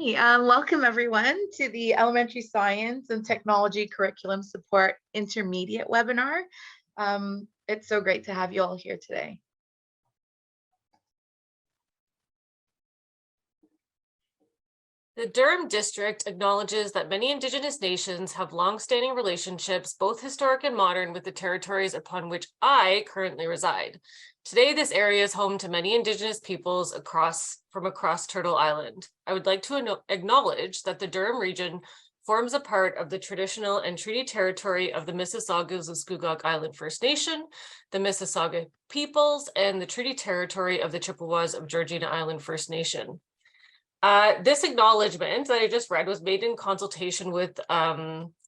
Hey, welcome everyone to the Elementary Science and Technology Curriculum Support Intermediate webinar. It's so great to have you all here today. The Durham District acknowledges that many Indigenous nations have long-standing relationships, both historic and modern, with the territories upon which I currently reside. Today, this area is home to many Indigenous peoples from across Turtle Island. I would like to acknowledge that the Durham region forms a part of the traditional and treaty territory of the Mississaugas of Scugog Island First Nation, the Mississauga peoples, and the treaty territory of the Chippewas of Georgina Island First Nation. This acknowledgement that I just read was made in consultation with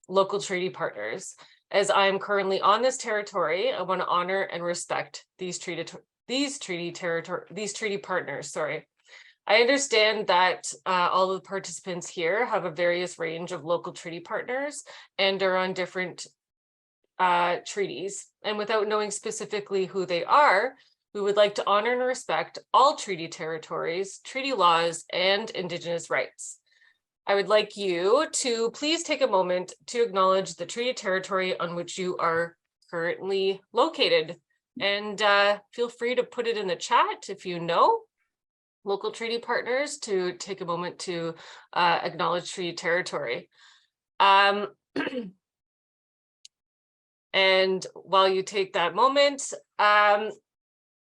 local treaty partners. As I am currently on this territory, I want to honor and respect these treaty partners. Sorry. I understand that all of the participants here have a various range of local treaty partners and are on different treaties. And without knowing specifically who they are, we would like to honor and respect all treaty territories, treaty laws, and Indigenous rights. I would like you to please take a moment to acknowledge the treaty territory on which you are currently located. And feel free to put it in the chat if you know local treaty partners to take a moment to acknowledge treaty territory. And while you take that moment,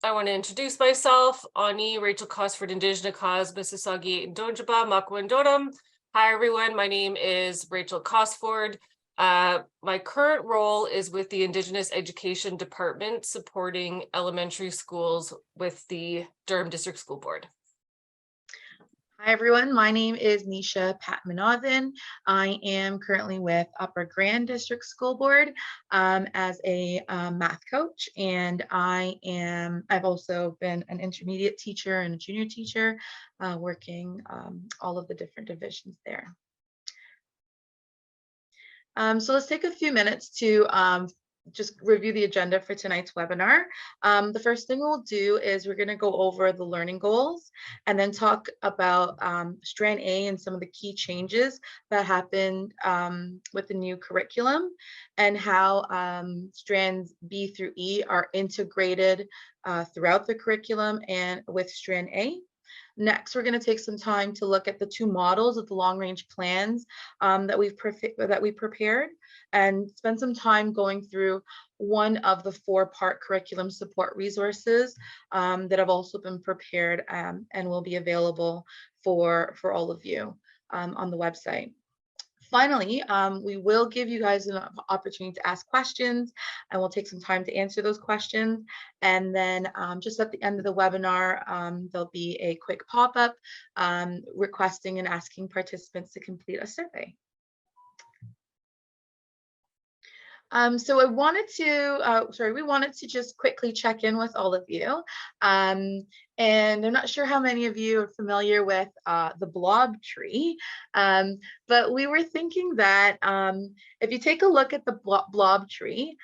I want to introduce myself, Ani Rachel Cosford, Indigenous Cause, Mississauga, Ndonjaba, Makwa, Ndodam. Hi, everyone. My name is Rachel Cosford. My current role is with the Indigenous Education Department, supporting elementary schools with the Durham District School Board. Hi everyone, my name is Nisha Patmanathan. I am currently with Upper Grand District School Board as a math coach, and I've also been an intermediate teacher and a junior teacher, working all of the different divisions there. So let's take a few minutes to just review the agenda for tonight's webinar. The first thing we'll do is we're going to go over the learning goals and then talk about Strand A and some of the key changes that happened with the new curriculum and how strands B through E are integrated throughout the curriculum and with Strand A. Next, we're going to take some time to look at the two models of the long-range plans that we prepared and spend some time going through one of the 4-part curriculum support resources that have also been prepared and will be available for all of you on the website. Finally, we will give you guys an opportunity to ask questions, and we'll take some time to answer those questions. And then just at the end of the webinar, there'll be a quick pop-up requesting and asking participants to complete a survey. So we wanted to just quickly check in with all of you. And I'm not sure how many of you are familiar with the blob tree, but we were thinking that if you take a look at the blob tree,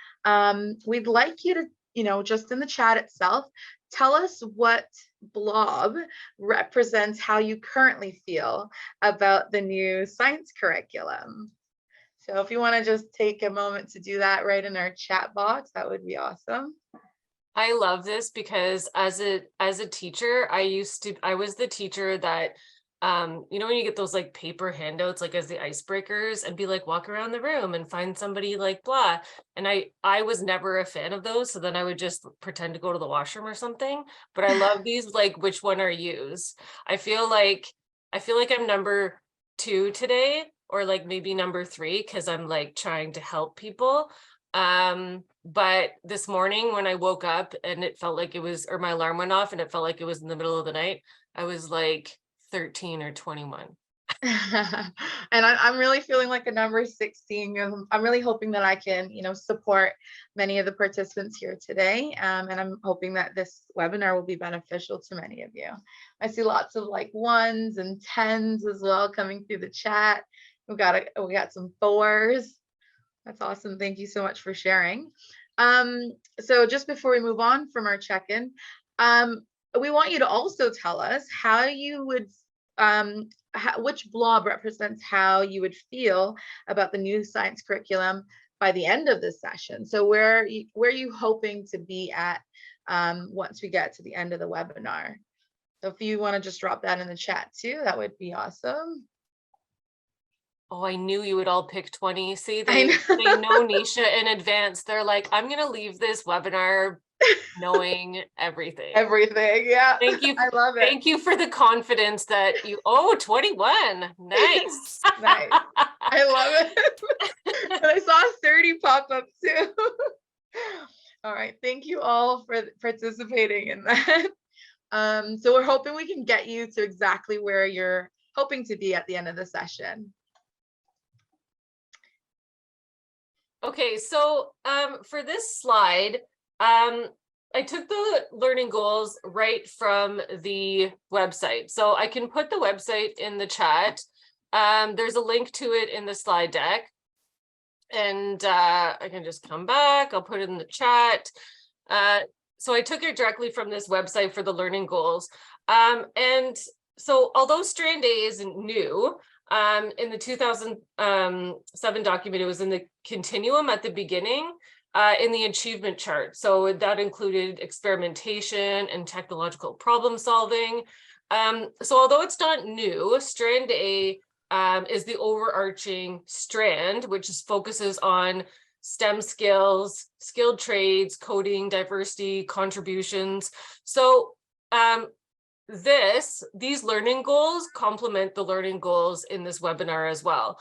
we'd like you to, just in the chat itself, tell us what blob represents how you currently feel about the new science curriculum. So if you want to just take a moment to do that right in our chat box, that would be awesome. I love this because as a teacher, I was the teacher that, when you get those like paper handouts, like as the icebreakers, and be like, walk around the room and find somebody like blah. And I was never a fan of those. So then I would just pretend to go to the washroom or something. But I love these, like, which one are used? I feel like I'm number 2 today, or like maybe number 3, because I'm like trying to help people. But this morning when I woke up and it felt like it was, or my alarm went off and it felt like it was in the middle of the night, I was like 13 or 21. And I'm really feeling like a number 16. I'm really hoping that I can, support many of the participants here today. And I'm hoping that this webinar will be beneficial to many of you. I see lots of like 1s and 10s as well coming through the chat. We got some 4s. That's awesome. Thank you so much for sharing. So just before we move on from our check-in, we want you to also tell us how you would which blob represents how you would feel about the new science curriculum by the end of this session. So where are you hoping to be at once we get to the end of the webinar? So if you want to just drop that in the chat too, that would be awesome. Oh, I knew you would all pick 20. See, I they know Nisha in advance. They're like, I'm gonna leave this webinar knowing everything. Everything, yeah. Thank you. I love it. Thank you for the confidence that you, 21. Nice. Nice. I love it. And I saw 30 pop up too. All right. Thank you all for participating in that. So we're hoping we can get you to exactly where you're hoping to be at the end of the session. Okay, so for this slide, I took the learning goals right from the website. So I can put the website in the chat. There's a link to it in the slide deck. And I can just come back. I'll put it in the chat. So I took it directly from this website for the learning goals. And so although Strand A isn't new, in the 2007 document, it was in the continuum at the beginning in the achievement chart. So that included experimentation and technological problem solving. So although it's not new, Strand A is the overarching strand, which focuses on STEM skills, skilled trades, coding, diversity, contributions. So these learning goals complement the learning goals in this webinar as well,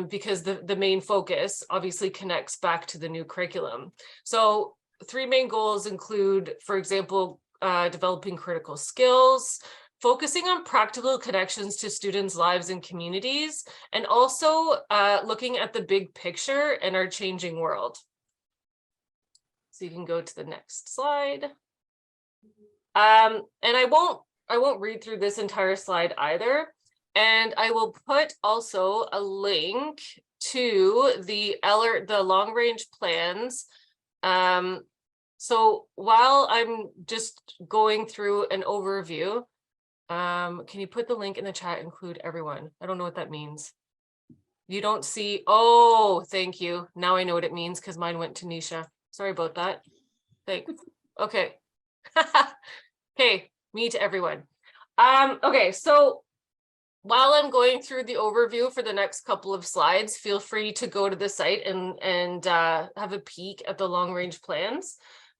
because the main focus obviously connects back to the new curriculum. So 3 main goals include, for example, developing critical skills, focusing on practical connections to students' lives and communities, and also looking at the big picture and our changing world. So you can go to the next slide. And I won't read through this entire slide either. And I will put also a link to the long range plans. So while I'm just going through an overview, can you put the link in the chat, include everyone? I don't know what that means. You don't see, oh, thank you. Now I know what it means because mine went to Nisha. Sorry about that. Thanks. Okay. Okay, me to everyone. Okay, so while I'm going through the overview for the next couple of slides, feel free to go to the site and have a peek at the long range plans.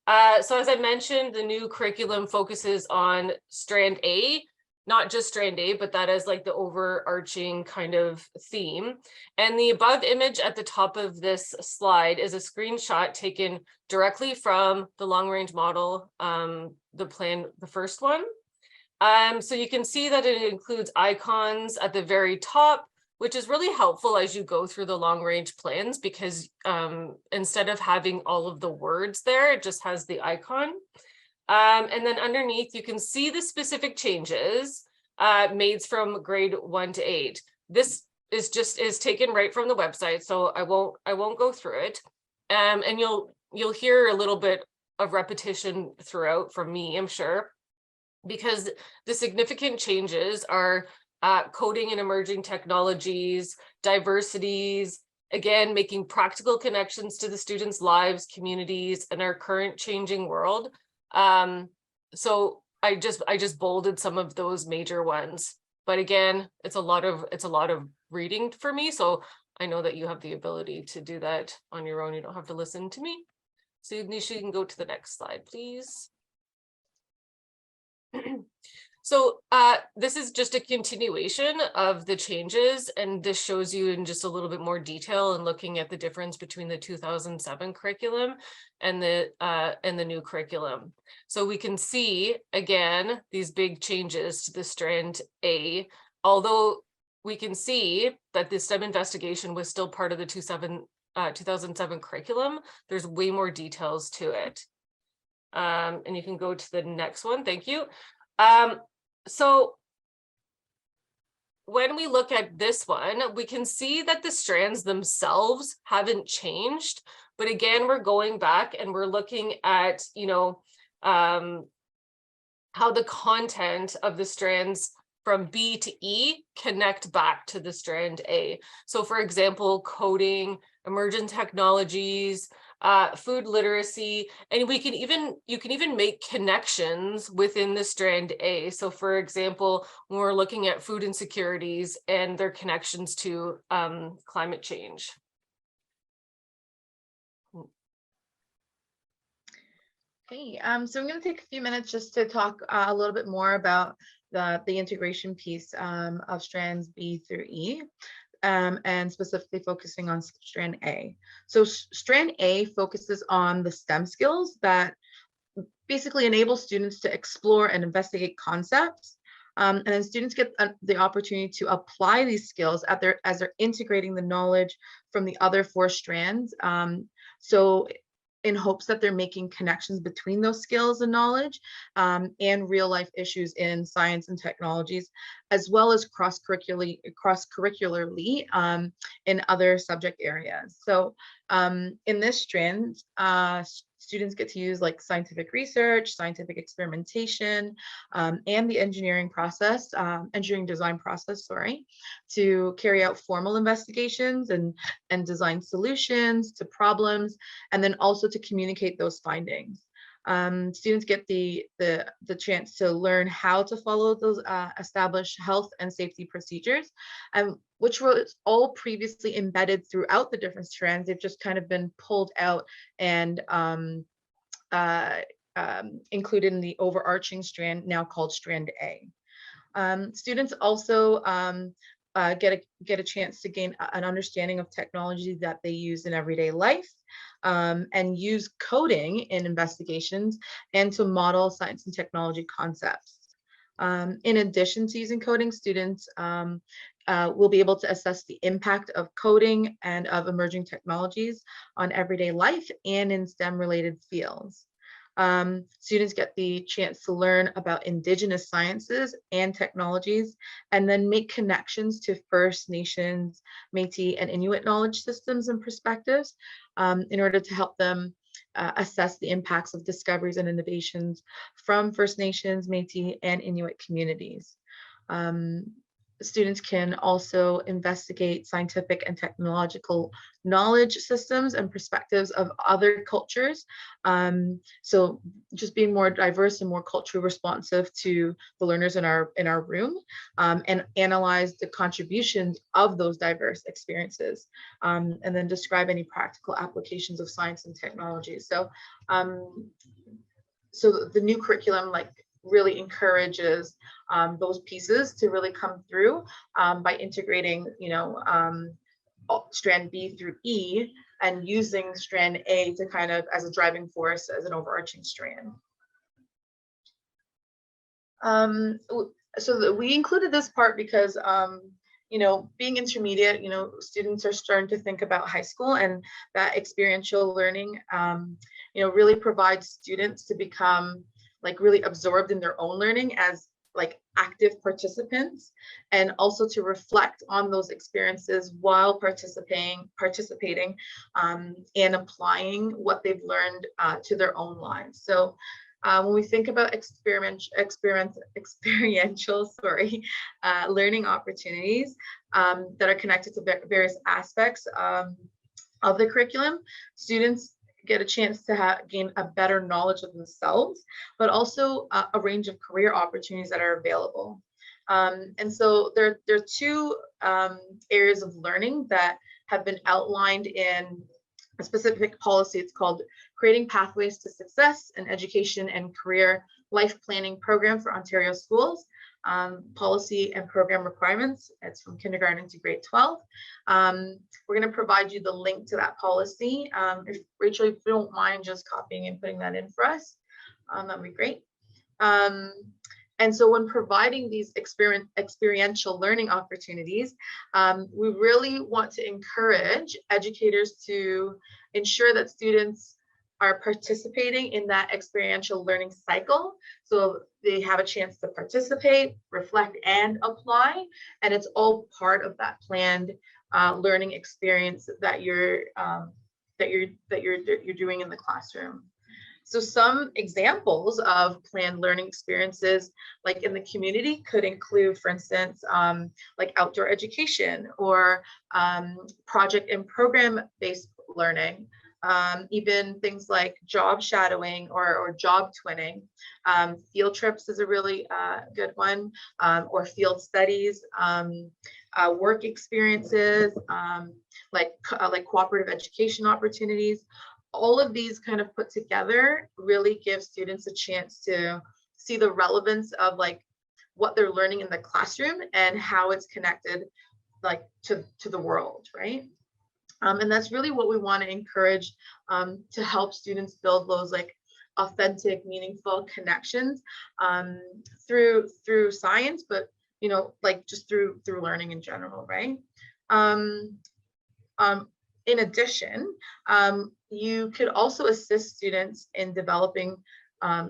So as I mentioned, the new curriculum focuses on Strand A, not just Strand A, but that is like the overarching kind of theme. And the above image at the top of this slide is a screenshot taken directly from the long range model, the plan, the first one. So you can see that it includes icons at the very top, which is really helpful as you go through the long range plans, because instead of having all of the words there, it just has the icon. And then underneath, you can see the specific changes made from grade 1 to 8. This is taken right from the website, so I won't go through it. And you'll hear a little bit of repetition throughout from me, I'm sure, because the significant changes are coding and emerging technologies, diversities, again, making practical connections to the students' lives, communities, and our current changing world. So I just bolded some of those major ones, but again, it's a lot of reading for me. So I know that you have the ability to do that on your own. You don't have to listen to me. So Nisha, you can go to the next slide, please. So this is just a continuation of the changes, and this shows you in just a little bit more detail and looking at the difference between the 2007 curriculum and the new curriculum. So we can see again these big changes to the Strand A, although we can see that the STEM investigation was still part of the 2007 curriculum. There's way more details to it. And you can go to the next one. Thank you. So when we look at this one, we can see that the strands themselves haven't changed. But again, we're going back and we're looking at, how the content of the strands from B to E connect back to the strand A. So for example, coding, emergent technologies, food literacy, and you can even make connections within the strand A. So for example, when we're looking at food insecurities and their connections to climate change. Okay, so I'm going to take a few minutes just to talk a little bit more about the integration piece of strands B through E, and specifically focusing on strand A. So strand A focuses on the STEM skills that basically enable students to explore and investigate concepts. And then students get the opportunity to apply these skills as they're integrating the knowledge from the other 4 strands. So in hopes that they're making connections between those skills and knowledge, and real life issues in science and technologies, as well as cross-curricularly in other subject areas. So in this strand, students get to use like scientific research, scientific experimentation, and the engineering design process, to carry out formal investigations and design solutions to problems, and then also to communicate those findings. Students get the chance to learn how to follow those established health and safety procedures, which was all previously embedded throughout the different strands. They've just kind of been pulled out and included in the overarching strand, now called Strand A. Students also get a chance to gain an understanding of technology that they use in everyday life, and use coding in investigations and to model science and technology concepts. In addition to using coding, students will be able to assess the impact of coding and of emerging technologies on everyday life and in STEM related fields. Students get the chance to learn about Indigenous sciences and technologies, and then make connections to First Nations, Métis, and Inuit knowledge systems and perspectives, in order to help them assess the impacts of discoveries and innovations from First Nations, Métis, and Inuit communities. Students can also investigate scientific and technological knowledge systems and perspectives of other cultures. So just being more diverse and more culturally responsive to the learners in our room, and analyze the contributions of those diverse experiences, and then describe any practical applications of science and technology. So the new curriculum really encourages those pieces to really come through, by integrating, strand B through E and using strand A to kind of as a driving force as an overarching strand. We included this part because, being intermediate, students are starting to think about high school, and that experiential learning, really provides students to become really absorbed in their own learning as active participants, and also to reflect on those experiences while participating, and applying what they've learned to their own lives. So when we think about experiential learning opportunities that are connected to various aspects of the curriculum, students get a chance to gain a better knowledge of themselves, but also a range of career opportunities that are available. And so there are 2 areas of learning that have been outlined in a specific policy. It's called Creating Pathways to Success in Education and Career Life Planning Program for Ontario Schools. Policy and program requirements. It's from kindergarten to grade 12. We're going to provide you the link to that policy. If Rachel, if you don't mind just copying and putting that in for us, that'd be great. And so when providing these experiential learning opportunities, we really want to encourage educators to ensure that students are participating in that experiential learning cycle. So they have a chance to participate, reflect, and apply. And it's all part of that planned learning experience that you're doing in the classroom. So some examples of planned learning experiences like in the community could include, for instance, like outdoor education or project and program-based learning, even things like job shadowing or job twinning. Field trips is a really good one, or field studies, work experiences, like cooperative education opportunities. All of these kind of put together really give students a chance to see the relevance of like what they're learning in the classroom and how it's connected like to the world, right? And that's really what we want to encourage, to help students build those like authentic, meaningful connections, through science, but like just through learning in general, right? Um, in addition, you could also assist students in developing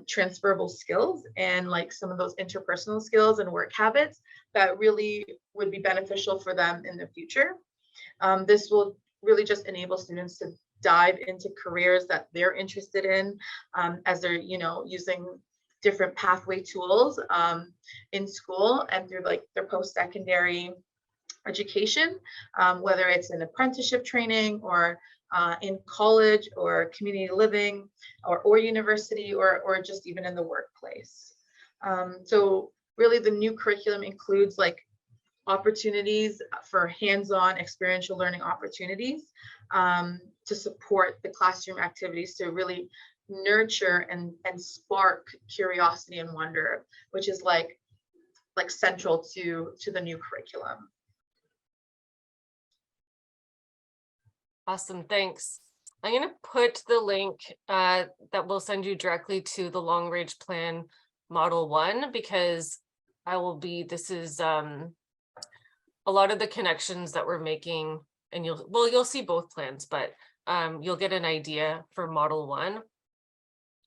transferable skills and like some of those interpersonal skills and work habits that really would be beneficial for them in the future. This will really just enable students to dive into careers that they're interested in, as they're using different pathway tools in school and through like their post-secondary education, whether it's in apprenticeship training or in college or community living or university or just even in the workplace. So really the new curriculum includes like opportunities for hands-on experiential learning opportunities, to support the classroom activities to really nurture and spark curiosity and wonder, which is like central to the new curriculum. Awesome, thanks. I'm going to put the link that will send you directly to the long range plan model 1, because this is a lot of the connections that we're making, and you'll see both plans, but you'll get an idea for model 1,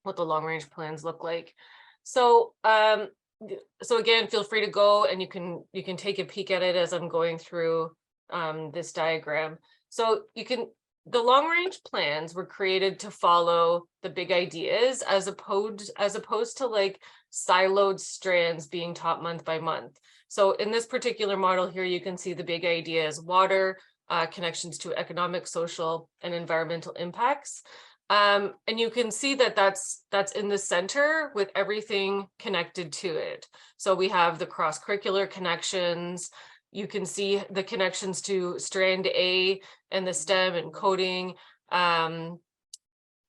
what the long range plans look like. So again, feel free to go and you can take a peek at it as I'm going through this diagram. So the long range plans were created to follow the big ideas as opposed to like siloed strands being taught month by month. So in this particular model here, you can see the big ideas: water, connections to economic, social, and environmental impacts. And you can see that that's in the center with everything connected to it. So we have the cross-curricular connections. You can see the connections to Strand A and the STEM and coding.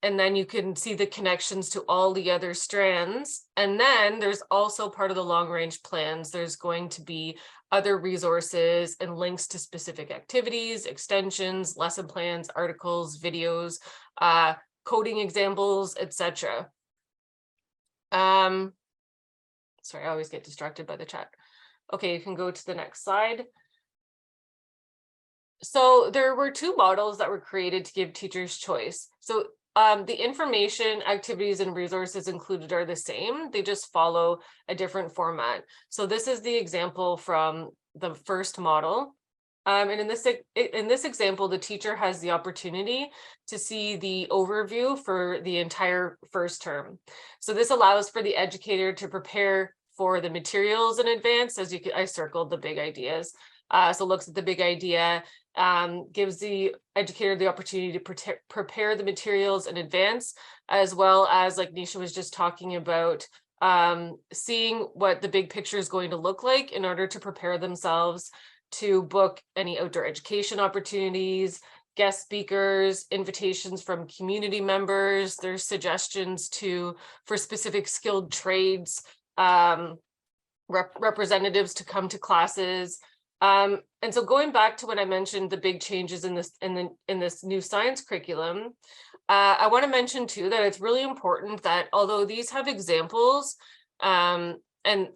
And then you can see the connections to all the other strands. And then there's also part of the long range plans. There's going to be other resources and links to specific activities, extensions, lesson plans, articles, videos, coding examples, etc. Sorry, I always get distracted by the chat. Okay, you can go to the next slide. So there were 2 models that were created to give teachers choice. So the information, activities, and resources included are the same. They just follow a different format. So this is the example from the first model. And in this example, the teacher has the opportunity to see the overview for the entire first term. So this allows for the educator to prepare for the materials in advance. I circled the big ideas. So looks at the big idea, gives the educator the opportunity to prepare the materials in advance, as well as, like Nisha was just talking about, seeing what the big picture is going to look like in order to prepare themselves to book any outdoor education opportunities, guest speakers, invitations from community members. There's suggestions for specific skilled trades, representatives to come to classes. And so going back to when I mentioned the big changes in this new science curriculum, I want to mention too that it's really important that although these have examples, and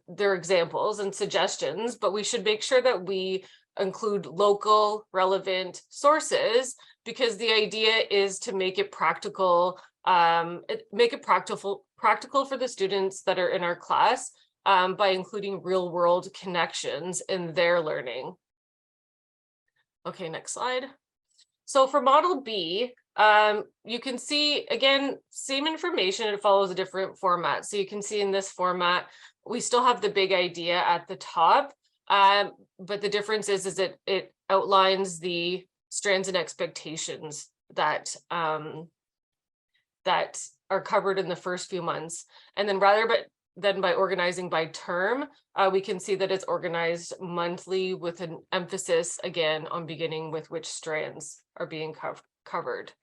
they're examples and suggestions, but we should make sure that we include local relevant sources, because the idea is to make it practical, practical for the students that are in our class, by including real world connections in their learning. Okay, next slide. So for model B, You can see, again, same information, it follows a different format. So you can see in this format, we still have the big idea at the top, but the difference is it outlines the strands and expectations that that are covered in the first few months. And then than by organizing by term, we can see that it's organized monthly with an emphasis again on beginning with which strands are being covered.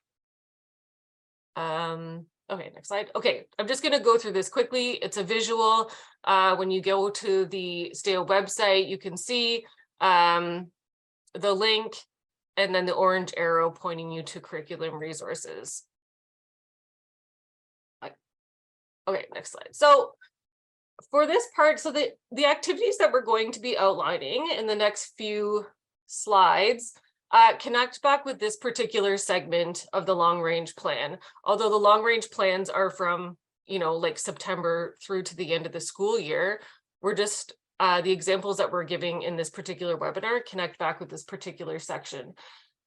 Okay, next slide. Okay, I'm just going to go through this quickly. It's a visual. When you go to the STAO website, you can see the link and then the orange arrow pointing you to curriculum resources. Okay, next slide. So for this part, so the activities that we're going to be outlining in the next few slides connect back with this particular segment of the long range plan. Although the long range plans are from, like September through to the end of the school year, we're just the examples that we're giving in this particular webinar connect back with this particular section.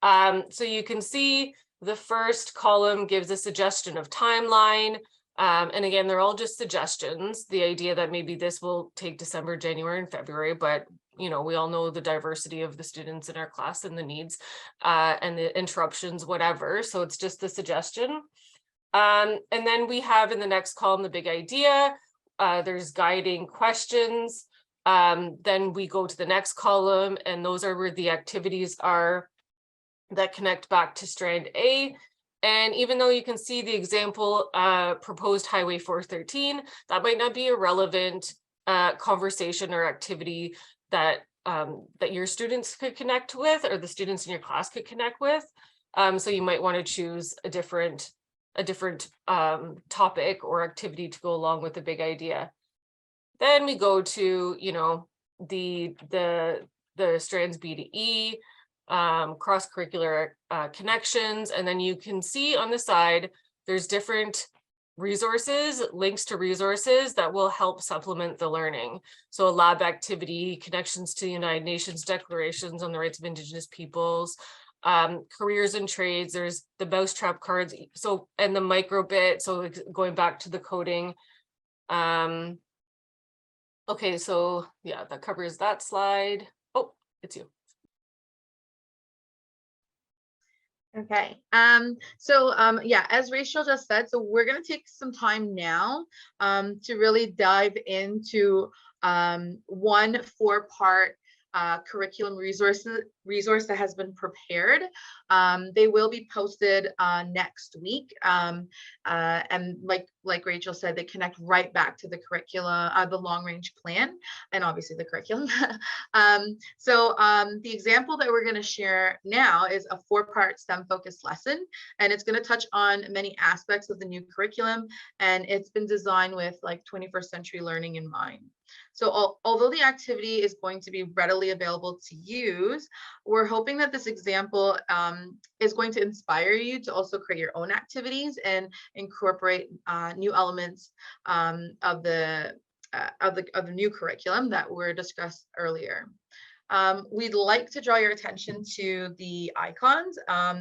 So you can see the first column gives a suggestion of timeline. And again, they're all just suggestions. The idea that maybe this will take December, January, and February, but we all know the diversity of the students in our class and the needs and the interruptions, whatever. So it's just a suggestion. And then we have in the next column, the big idea. There's guiding questions. Then we go to the next column, and those are where the activities are that connect back to Strand A. And even though you can see the example proposed Highway 413, that might not be a relevant conversation or activity that that your students could connect with, or the students in your class could connect with. So you might want to choose a different topic or activity to go along with the big idea. Then we go to the strands B to E, cross-curricular connections, and then you can see on the side there's different resources, links to resources that will help supplement the learning. So a lab activity, connections to the United Nations declarations on the rights of Indigenous peoples, careers and trades, there's the mousetrap cards, so, and the microbit, so going back to the coding. Okay, so yeah, that covers that slide. Oh, it's you. Okay, yeah, as Rachel just said, so we're going to take some time now to really dive into one 4-part curriculum resource that has been prepared. They will be posted next week, and like Rachel said, they connect right back to the curricula, the long range plan, and obviously the curriculum. The example that we're going to share now is a 4-part STEM focused lesson, and it's going to touch on many aspects of the new curriculum, and it's been designed with like 21st century learning in mind. So although the activity is going to be readily available to use, we're hoping that this example is going to inspire you to also create your own activities and incorporate new elements of the new curriculum that were discussed earlier. We'd like to draw your attention to the icons.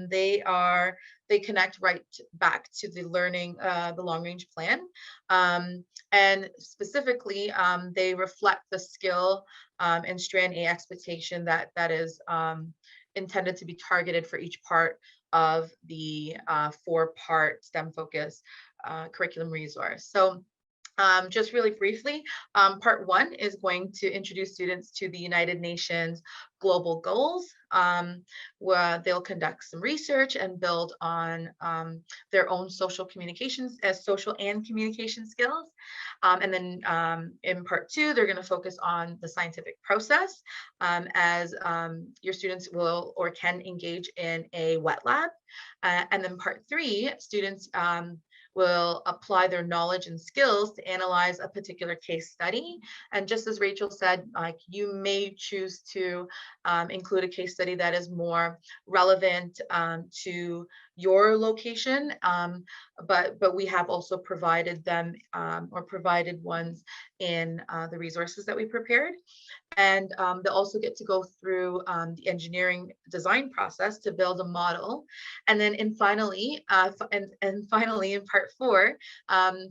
They connect right back to the learning, the long range plan. And specifically, they reflect the skill and Strand A expectation that is intended to be targeted for each part of the 4-part STEM focus curriculum resource. So just really briefly, part 1 is going to introduce students to the United Nations global goals, where they'll conduct some research and build on their own social and communication skills. And then in part 2, they're going to focus on the scientific process, as your students will or can engage in a wet lab. And then part 3, students will apply their knowledge and skills to analyze a particular case study. And just as Rachel said, like, you may choose to include a case study that is more relevant to your location, but we have also provided them or provided ones in the resources that we prepared. And they'll also get to go through the engineering design process to build a model. And then finally in part 4,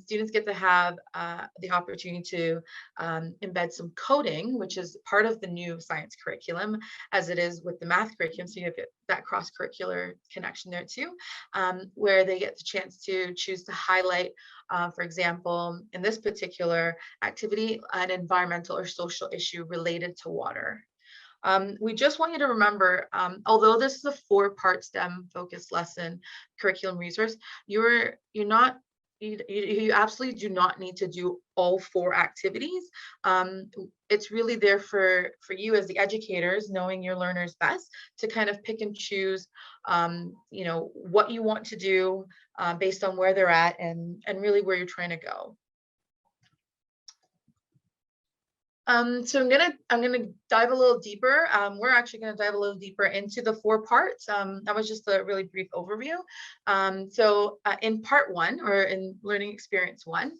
students get to have the opportunity to embed some coding, which is part of the new science curriculum, as it is with the math curriculum. So you get that cross-curricular connection there too, where they get the chance to choose to highlight, for example, in this particular activity, an environmental or social issue related to water. We just want you to remember, although this is a 4-part STEM focused lesson curriculum resource, you absolutely do not need to do all 4 activities. It's really there for you as the educators, knowing your learners best, to kind of pick and choose, what you want to do based on where they're at and really where you're trying to go. So I'm gonna dive a little deeper. We're actually gonna dive a little deeper into the 4 parts. That was just a really brief overview. In part 1, or in learning experience 1,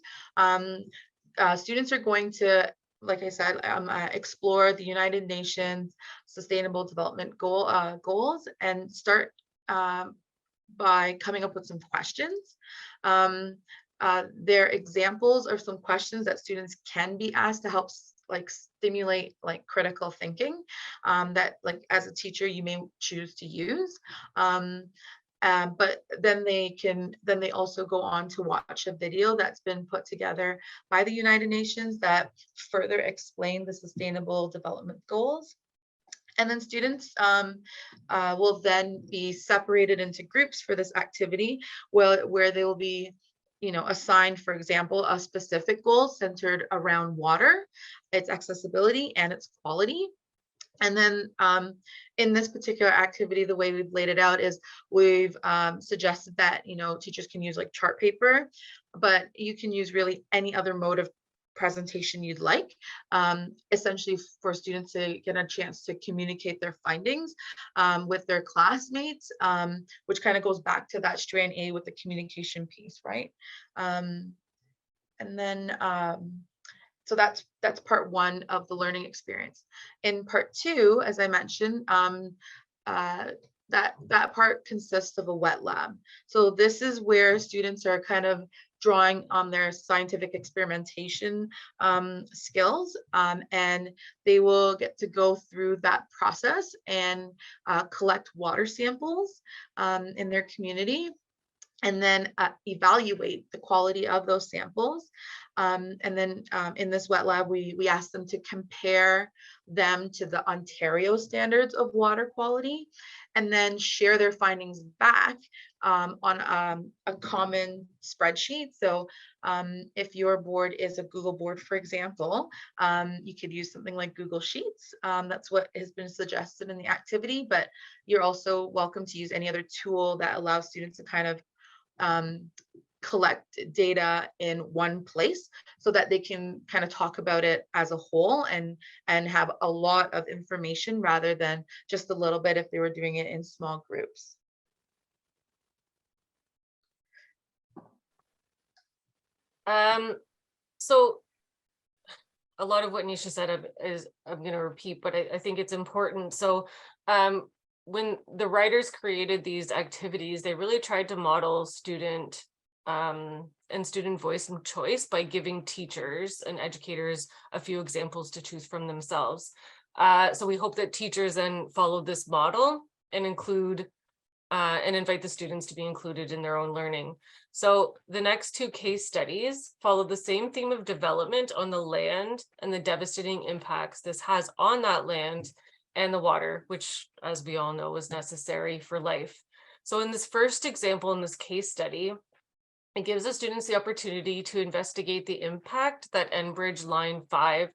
students are going to, like I said, explore the United Nations Sustainable Development goals and start by coming up with some questions. Their examples are some questions that students can be asked to help stimulate critical thinking that as a teacher you may choose to use. But then they also go on to watch a video that's been put together by the United Nations that further explain the Sustainable Development Goals. And then students will then be separated into groups for this activity, where they will be assigned, for example, a specific goal centered around water, its accessibility, and its quality. And then in this particular activity, the way we've laid it out is we've suggested that teachers can use chart paper, but you can use really any other mode of presentation you'd like, essentially for students to get a chance to communicate their findings with their classmates, which kind of goes back to that Strand A with the communication piece, right? And then so that's part 1 of the learning experience. In part 2, as I mentioned, that part consists of a wet lab. So this is where students are kind of drawing on their scientific experimentation skills, and they will get to go through that process and collect water samples in their community, and then evaluate the quality of those samples. And then in this wet lab, we asked them to compare them to the Ontario standards of water quality, and then share their findings back on a common spreadsheet. So if your board is a Google board, for example, you could use something like Google Sheets. That's what has been suggested in the activity, but you're also welcome to use any other tool that allows students to kind of collect data in one place so that they can kind of talk about it as a whole and have a lot of information rather than just a little bit if they were doing it in small groups. So a lot of what Nisha said I'm going to repeat, but I think it's important. So when the writers created these activities, they really tried to model student and student voice and choice by giving teachers and educators a few examples to choose from themselves. So we hope that teachers then follow this model and include and invite the students to be included in their own learning. So the next 2 case studies follow the same theme of development on the land and the devastating impacts this has on that land and the water, which, as we all know, is necessary for life. So in this first example, in this case study, it gives the students the opportunity to investigate the impact that Enbridge Line 5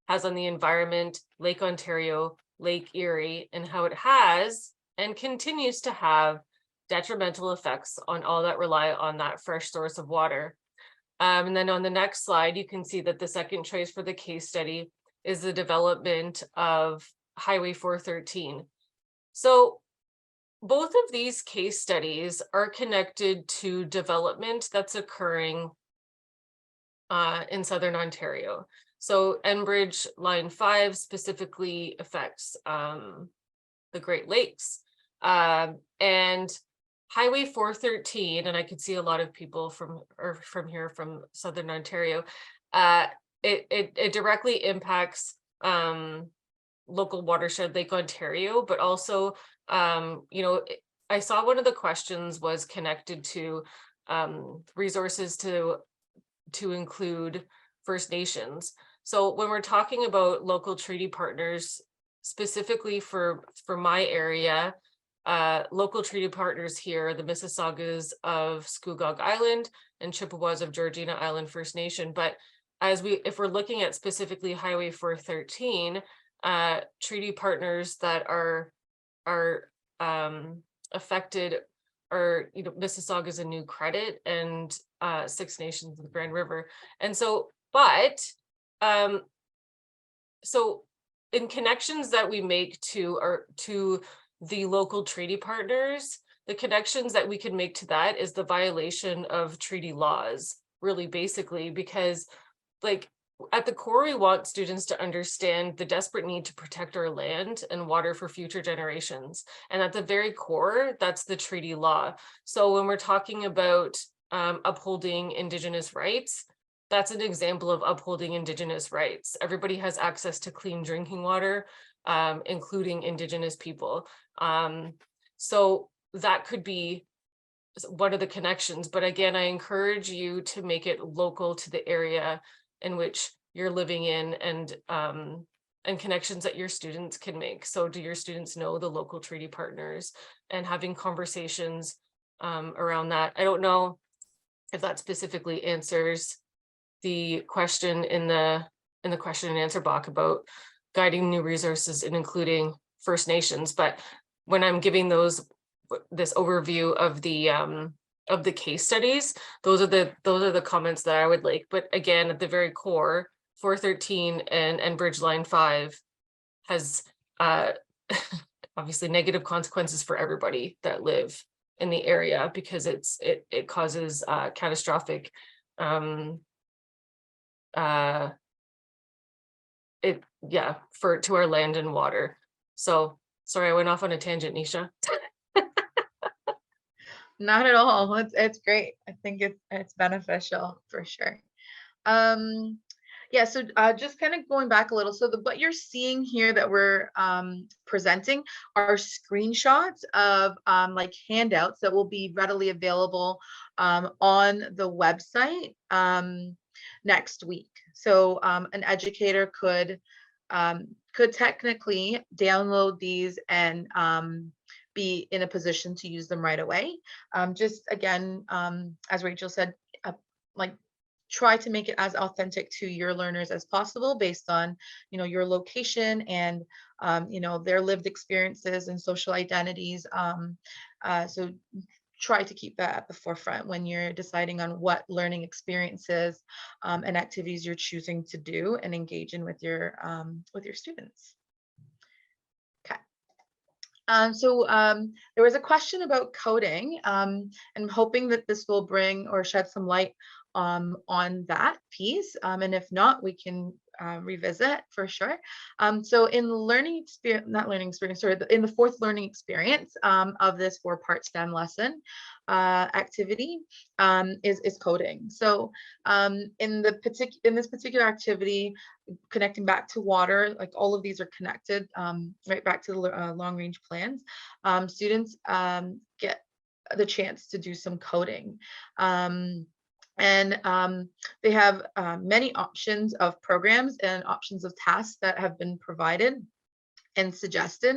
has on the environment, Lake Ontario, Lake Erie, and how it has and continues to have detrimental effects on all that rely on that fresh source of water. And then on the next slide, you can see that the second choice for the case study is the development of Highway 413. So both of these case studies are connected to development that's occurring in Southern Ontario. So Enbridge Line 5 specifically affects the Great Lakes. And Highway 413, and I could see a lot of people from here from Southern Ontario, it directly impacts local watershed Lake Ontario, but also I saw one of the questions was connected to resources to include First Nations. So when we're talking about local treaty partners, specifically for my area, local treaty partners here, the Mississaugas of Scugog Island and Chippewas of Georgina Island First Nation. But if we're looking at specifically Highway 413, treaty partners that are affected are, Mississaugas and New Credit and Six Nations of the Grand River. And so, so in connections that we make to the local treaty partners, the connections that we can make to that is the violation of treaty laws, really basically, because like at the core, we want students to understand the desperate need to protect our land and water for future generations. And at the very core, that's the treaty law. So when we're talking about upholding Indigenous rights, that's an example of upholding Indigenous rights. Everybody has access to clean drinking water, including Indigenous people. So that could be one of the connections. But again, I encourage you to make it local to the area in which you're living in, and connections that your students can make. So do your students know the local treaty partners, and having conversations around that? I don't know if that specifically answers the question in the question and answer box about guiding new resources and including First Nations, but when I'm giving this overview of the case studies, those are the comments that I would like. But again, at the very core, 413 and Enbridge Line 5 has obviously negative consequences for everybody that live in the area, because it causes catastrophic to our land and water. So sorry, I went off on a tangent, Nisha. Not at all. It's great. I think it's beneficial for sure. Yeah, so just kind of going back a little. So what you're seeing here that we're presenting are screenshots of like handouts that will be readily available on the website next week. So an educator could technically download these and be in a position to use them right away. Just again, as Rachel said, like try to make it as authentic to your learners as possible based on, your location and, their lived experiences and social identities. So try to keep that at the forefront when you're deciding on what learning experiences and activities you're choosing to do and engage in with your students. Okay. So there was a question about coding, and I'm hoping that this will bring or shed some light on that piece. And if not, we can revisit for sure. So in learning experience, not learning experience, sorry, in the fourth learning experience of this 4-part STEM lesson activity is coding. So in this particular activity, connecting back to water, like all of these are connected right back to the long range plans. Students get the chance to do some coding. And they have many options of programs and options of tasks that have been provided and suggested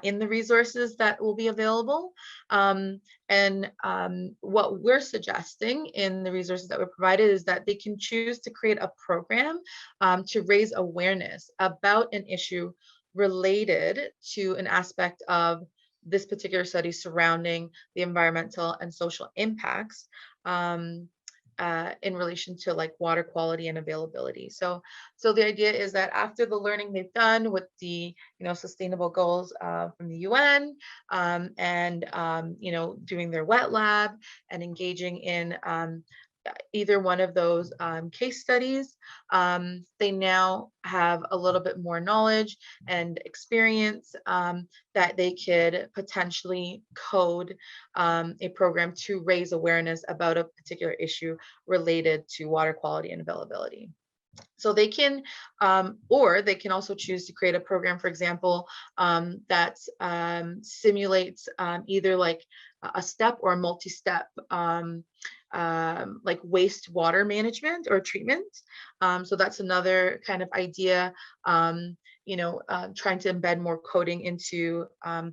in the resources that will be available. And what we're suggesting in the resources that were provided is that they can choose to create a program to raise awareness about an issue related to an aspect of this particular study surrounding the environmental and social impacts in relation to like water quality and availability. So the idea is that after the learning they've done with the sustainable goals from the UN and doing their wet lab and engaging in either one of those case studies, they now have a little bit more knowledge and experience that they could potentially code a program to raise awareness about a particular issue related to water quality and availability. So they can, or they can also choose to create a program, for example, that simulates either like a step or a multi-step, like wastewater management or treatment. So that's another kind of idea, trying to embed more coding into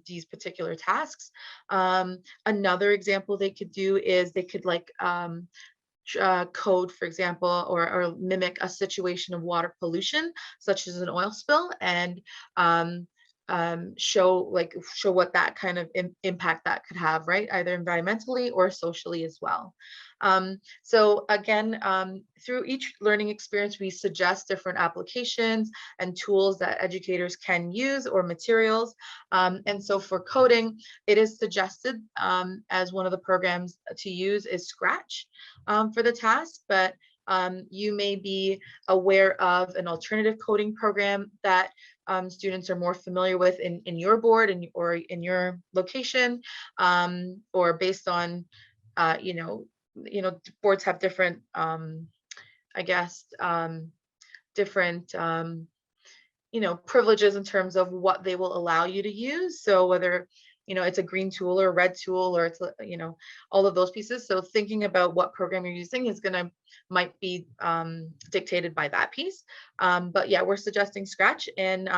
these particular tasks. Another example they could do is they could like code, for example, or mimic a situation of water pollution, such as an oil spill, and show what that kind of impact that could have, right? Either environmentally or socially as well. So again, through each learning experience, we suggest different applications and tools that educators can use or materials. And so for coding, it is suggested as one of the programs to use is Scratch for the task, but you may be aware of an alternative coding program that students are more familiar with in your board or in your location, or based on, boards have different, I guess, different, privileges in terms of what they will allow you to use. So whether, it's a green tool or a red tool, or it's, all of those pieces. So thinking about what program you're using might be dictated by that piece. But yeah, we're suggesting Scratch, and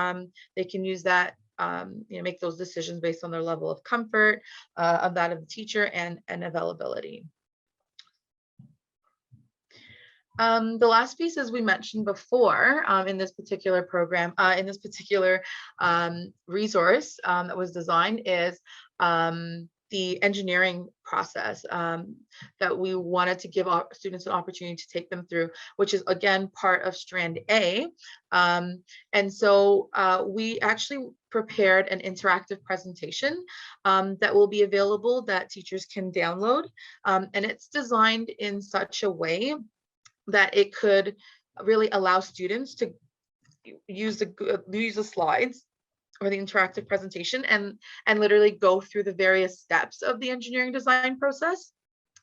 they can use that, make those decisions based on their level of comfort, of that of the teacher, and availability. The last piece, as we mentioned before, in this particular program, in this particular resource that was designed, is the engineering process that we wanted to give our students an opportunity to take them through, which is again part of Strand A. And so we actually prepared an interactive presentation that will be available that teachers can download. And it's designed in such a way that it could really allow students to use the slides or the interactive presentation and literally go through the various steps of the engineering design process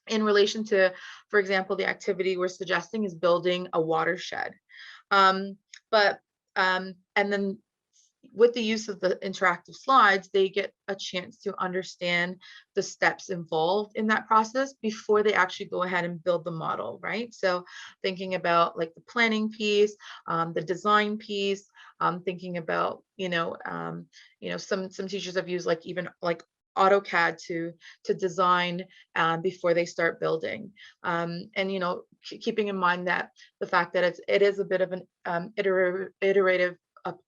in relation to, for example, the activity we're suggesting is building a watershed. And then with the use of the interactive slides, they get a chance to understand the steps involved in that process before they actually go ahead and build the model, right? So thinking about like the planning piece, the design piece, thinking about, some teachers have used like even like AutoCAD to design before they start building, and keeping in mind that the fact that it is a bit of an iterative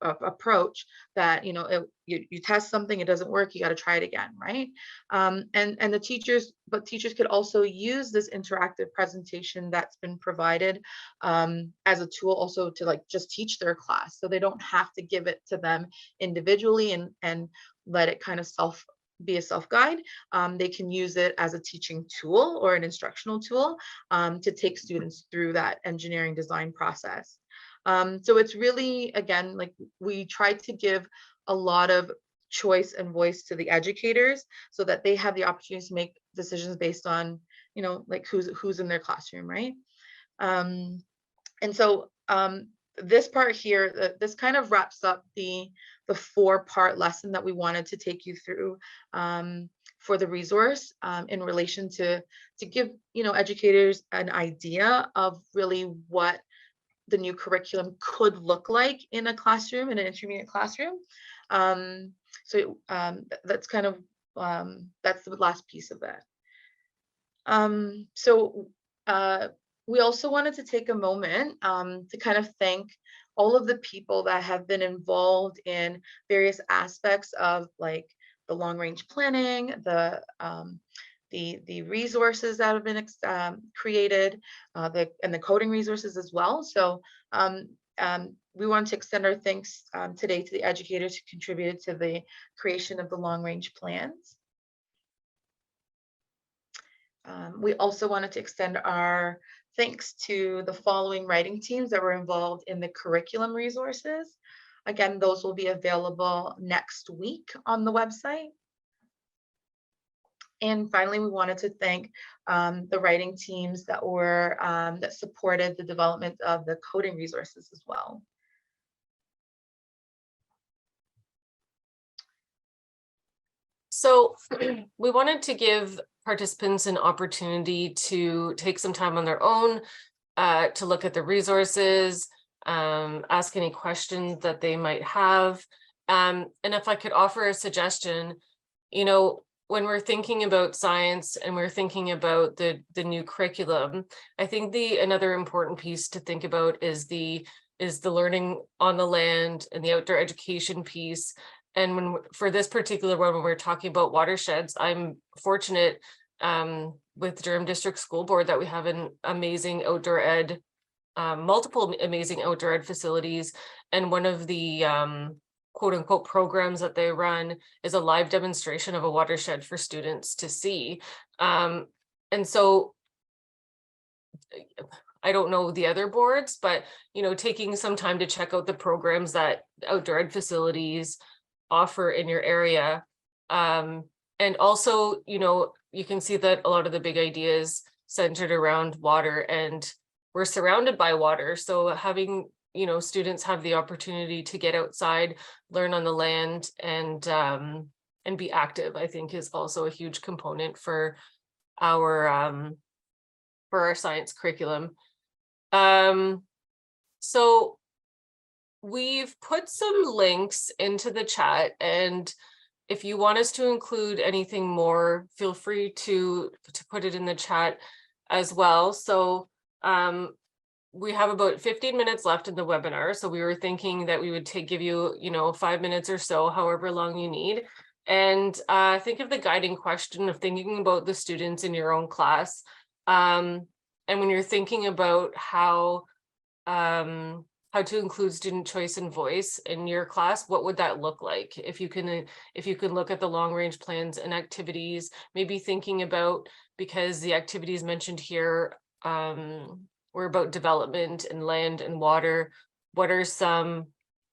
approach, that you test something, it doesn't work, you got to try it again, right? And teachers could also use this interactive presentation that's been provided as a tool also to like just teach their class, so they don't have to give it to them individually and let it kind of be a self-guide. They can use it as a teaching tool or an instructional tool to take students through that engineering design process. So it's really, again, like we try to give a lot of choice and voice to the educators so that they have the opportunity to make decisions based on, like who's in their classroom, right? And so this part here, this kind of wraps up the 4-part lesson that we wanted to take you through for the resource, in relation to give educators an idea of really what the new curriculum could look like in a classroom, in an intermediate classroom. That's kind of that's the last piece of it. We also wanted to take a moment to kind of thank all of the people that have been involved in various aspects of like the long range planning, the resources that have been created, and the coding resources as well. So we want to extend our thanks today to the educators who contributed to the creation of the long range plans. We also wanted to extend our thanks to the following writing teams that were involved in the curriculum resources. Again, those will be available next week on the website. And finally, we wanted to thank the writing teams that were that supported the development of the coding resources as well. So we wanted to give participants an opportunity to take some time on their own to look at the resources, ask any questions that they might have. And if I could offer a suggestion, you know, when we're thinking about science and we're thinking about the new curriculum, I think another important piece to think about is the learning on the land and the outdoor education piece. And for this particular one, when we're talking about watersheds, I'm fortunate with Durham District School Board that we have an amazing outdoor ed, multiple amazing outdoor ed facilities. And one of the quote unquote programs that they run is a live demonstration of a watershed for students to see. And so I don't know the other boards, but, you know, taking some time to check out the programs that outdoor ed facilities offer in your area. And also, you know, you can see that a lot of the big ideas centered around water, and we're surrounded by water. So having, you know, students have the opportunity to get outside, learn on the land, and be active, I think is also a huge component for our science curriculum. So we've put some links into the chat, and if you want us to include anything more, feel free to put it in the chat as well. So we have about 15 minutes left in the webinar. So we were thinking that we would give you, you know, 5 minutes or so, however long you need. And think of the guiding question of thinking about the students in your own class. And when you're thinking about how to include student choice and voice in your class, what would that look like? If you can look at the long range plans and activities, maybe thinking about, because the activities mentioned here were about development and land and water, what are some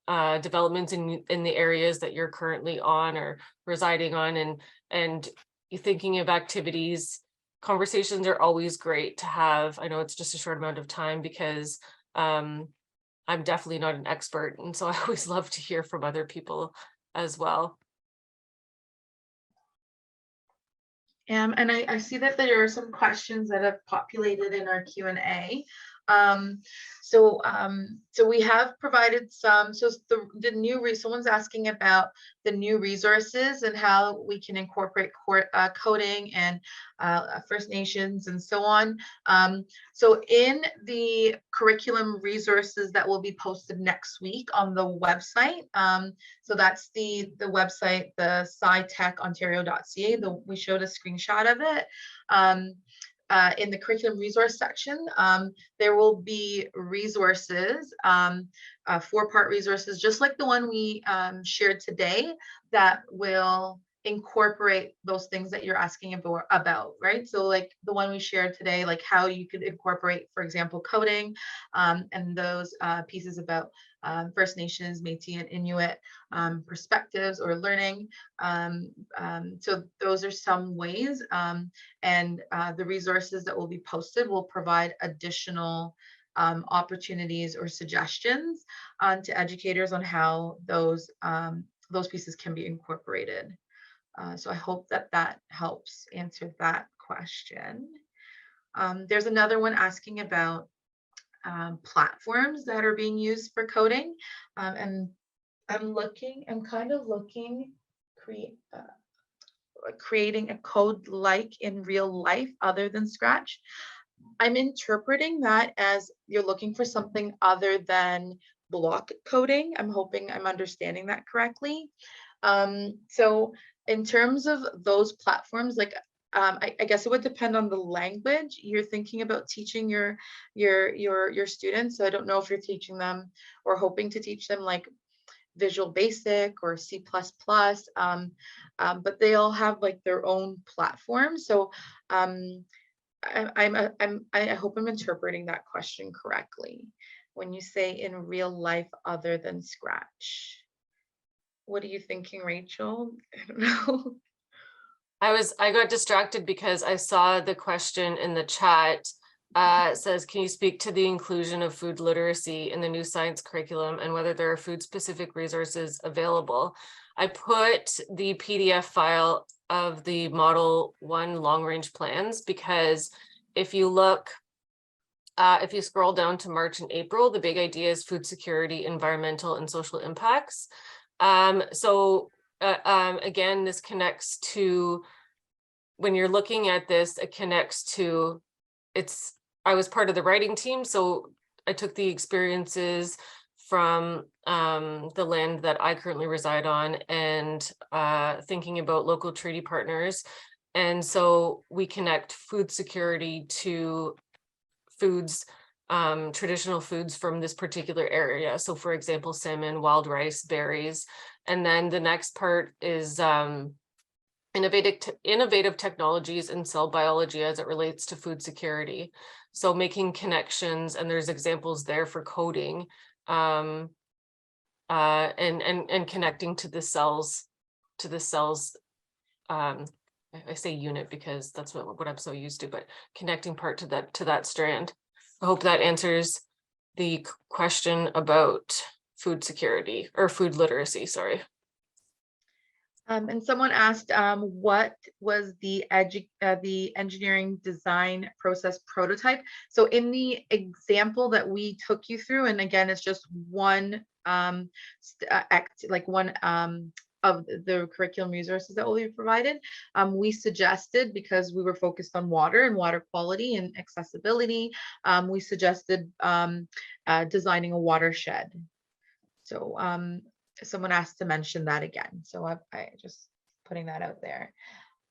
developments in the areas that you're currently on or residing on, and you thinking of activities. Conversations are always great to have. I know it's just a short amount of time because I'm definitely not an expert, and so I always love to hear from other people as well. And I see that there are some questions that have populated in our Q&A. So we have provided some, so the new, someone's asking about the new resources and how we can incorporate coding and First Nations and so on. So in the curriculum resources that will be posted next week on the website, so that's the website, the scitechontario.ca. We showed a screenshot of it. In the curriculum resource section, there will be resources, 4-part resources, just like the one we shared today, that will incorporate those things that you're asking about, right? So like the one we shared today, like how you could incorporate, for example, coding, and those pieces about First Nations, Métis, and Inuit perspectives or learning. So those are some ways, and the resources that will be posted will provide additional opportunities or suggestions to educators on how those pieces can be incorporated. So I hope that helps answer that question. There's another one asking about platforms that are being used for coding, and I'm kind of looking, creating a code like in real life other than Scratch. I'm interpreting that as you're looking for something other than block coding. I'm hoping I'm understanding that correctly. So in terms of those platforms, like I guess it would depend on the language you're thinking about teaching your students. So I don't know if you're teaching them or hoping to teach them like Visual Basic or C++, but they all have like their own platform. So I hope I'm interpreting that question correctly. When you say in real life other than Scratch, what are you thinking, Rachel? I don't know. I got distracted because I saw the question in the chat. It says, can you speak to the inclusion of food literacy in the new science curriculum and whether there are food specific resources available? I put the PDF file of the Model 1 long range plans because if you look, if you scroll down to March and April, the big idea is food security, environmental and social impacts. Again, this connects to, when you're looking at this, it connects to, I was part of the writing team, so I took the experiences from the land that I currently reside on and thinking about local treaty partners. And so we connect food security to foods, traditional foods from this particular area. So for example, salmon, wild rice, berries. And then the next part is innovative technologies in cell biology as it relates to food security. So making connections, and there's examples there for coding, and connecting to the cells, I say unit because that's what I'm so used to, but connecting part to that strand. I hope that answers the question about food security or food literacy, sorry. And someone asked, what was the engineering design process prototype? So in the example that we took you through, and again, it's just one of the curriculum resources that will be provided. We suggested, because we were focused on water and water quality and accessibility, we suggested designing a watershed. So someone asked to mention that again. So I just putting that out there.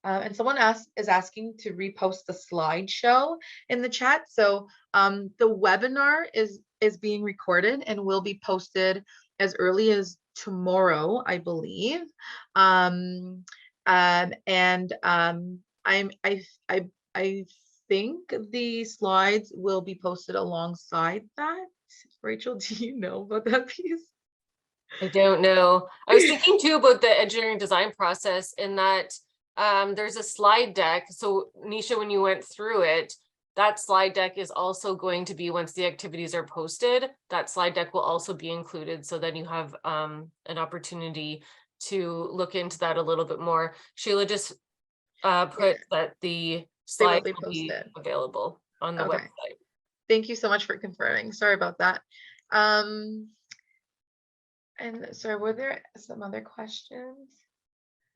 And someone is asking to repost the slideshow in the chat. So the webinar is being recorded and will be posted as early as tomorrow, I believe. I think the slides will be posted alongside that. Rachel, do you know about that piece? I don't know. I was thinking too about the engineering design process in that there's a slide deck. So Nisha, when you went through it, that slide deck is also going to be, once the activities are posted, that slide deck will also be included. So then you have an opportunity to look into that a little bit more. Sheila just put that the slide will be available on the website. Thank you so much for confirming. Sorry about that. And sorry, were there some other questions?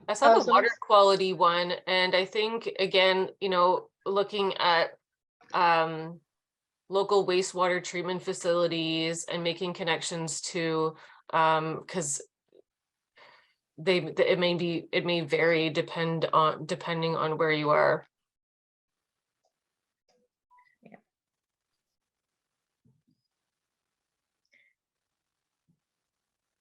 I saw the water quality one, and I think, again, you know, looking at local wastewater treatment facilities and making connections to, because it may vary depending on where you are. Yeah.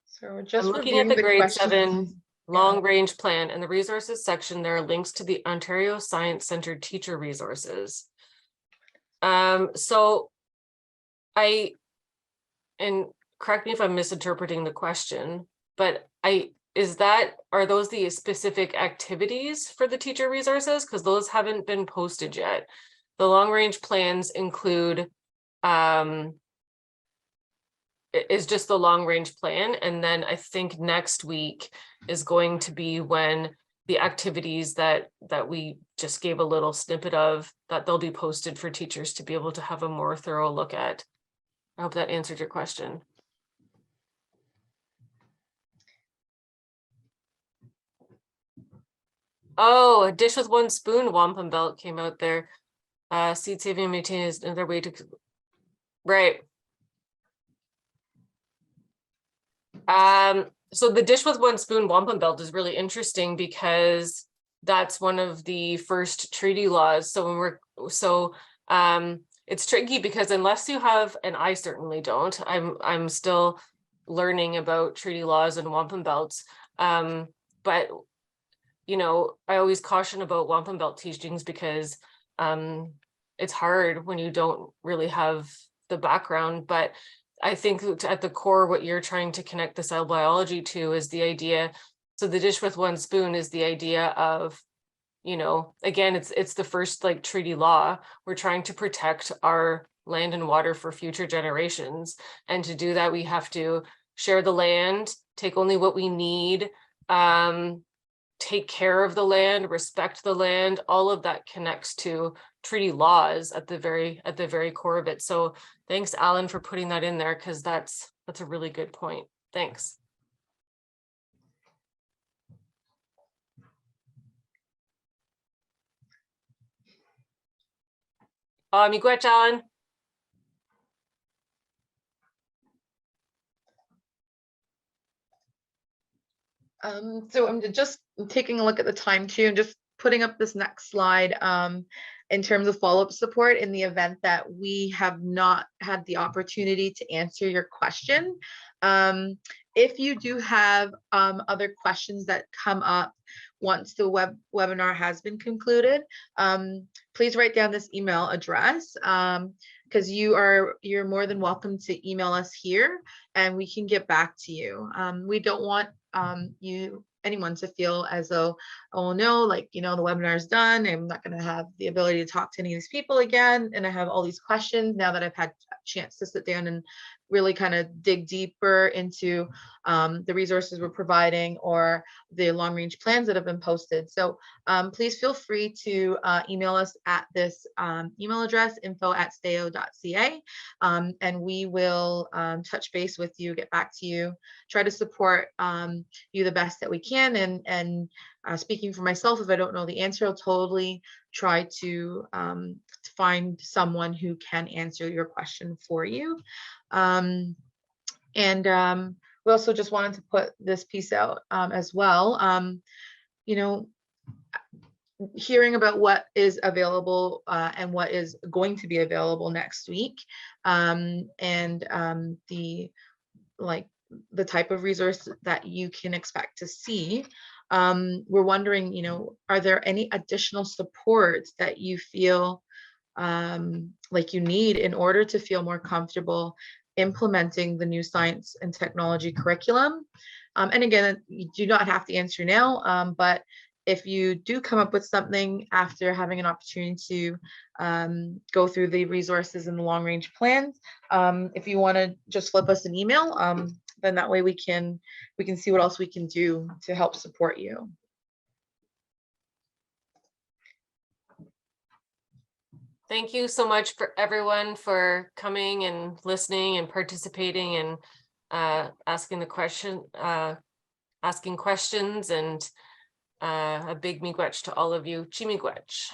So we're just looking at the grade 7 long range Yeah. plan, and the resources section, there are links to the Ontario Science Centre teacher resources. So and correct me if I'm misinterpreting the question, but are those the specific activities for the teacher resources? Because those haven't been posted yet. The long range plans include is just the long range plan, and then I think next week is going to be when the activities that we just gave a little snippet of, that they'll be posted for teachers to be able to have a more thorough look at. I hope that answered your question. Oh, a dish with one spoon wampum belt came out there. Seed saving and maintaining is another way to, right. So the dish with one spoon wampum belt is really interesting because that's one of the first treaty laws. So it's tricky because unless you have, and I certainly don't, I'm still learning about treaty laws and wampum belts. But, you know, I always caution about wampum belt teachings because it's hard when you don't really have the background. But I think at the core, what you're trying to connect the cell biology to is the idea. So the dish with one spoon is the idea of, you know, again, it's the first like treaty law. We're trying to protect our land and water for future generations. And to do that, we have to share the land, take only what we need, take care of the land, respect the land. All of that connects to treaty laws at the very core of it. So thanks, Alan, for putting that in there, because that's a really good point. Thanks. Miigwech, Alan. So I'm just taking a look at the time too, and just putting up this next slide in terms of follow-up support in the event that we have not had the opportunity to answer your question. If you do have other questions that come up once the webinar has been concluded, please write down this email address, because you're more than welcome to email us here and we can get back to you. We don't want anyone to feel as though, oh no, like, you know, the webinar is done, I'm not going to have the ability to talk to any of these people again, and I have all these questions now that I've had a chance to sit down and really kind of dig deeper into the resources we're providing or the long range plans that have been posted. So please feel free to email us at this email address, info@stao.ca, and we will touch base with you, get back to you, try to support you the best that we can. And speaking for myself, if I don't know the answer, I'll totally try to find someone who can answer your question for you. We also just wanted to put this piece out as well. You know, hearing about what is available and what is going to be available next week, and the type of resource that you can expect to see. We're wondering, you know, are there any additional supports that you feel like you need in order to feel more comfortable implementing the new science and technology curriculum? And again, you do not have to answer now, but if you do come up with something after having an opportunity to go through the resources and the long range plans, if you want to just flip us an email, then that way we can see what else we can do to help support you. Thank you so much for everyone for coming and listening and participating and asking questions, and a big miigwech to all of you. Chi miigwech.